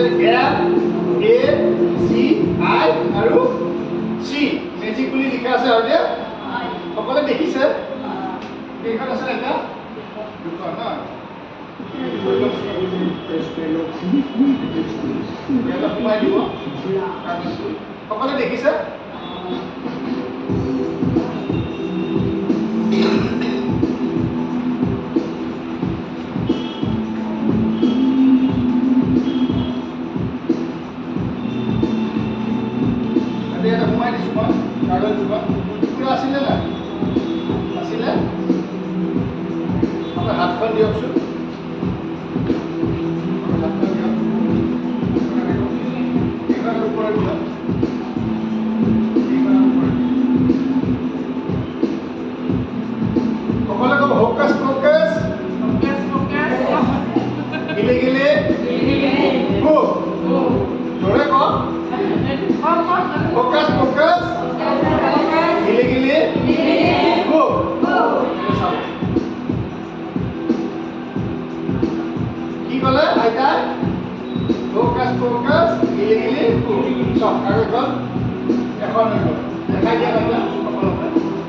F A C I আৰু C magic বুলি লিখা আছে হয়নে সকলোৱে দেখিছে কেইখন আছে এটা দুখন না সকলোৱে দেখিছে সোমাই দিছোঁ মই কাগজ দুখন পুৰা আছিলে নাই আছিলে আপোনাৰ হাতখন দিয়কচোন হাতখন দিয়ক এইখনৰ ওপৰত দিয়ক সকলোৱে ক'ব ফ'কাছ ফ'কাছ গিলে গিলে গো জোৰে কওক ফ'কাছ ফ'কাছ গিলে গিলে গো কি ক'লে আইতাই ফ'কাছ ফ'কাছ গিলে গিলে গো চব কাগজখন এখন হৈ গ'ল দেখাই দিয়া আইতা সকলোকে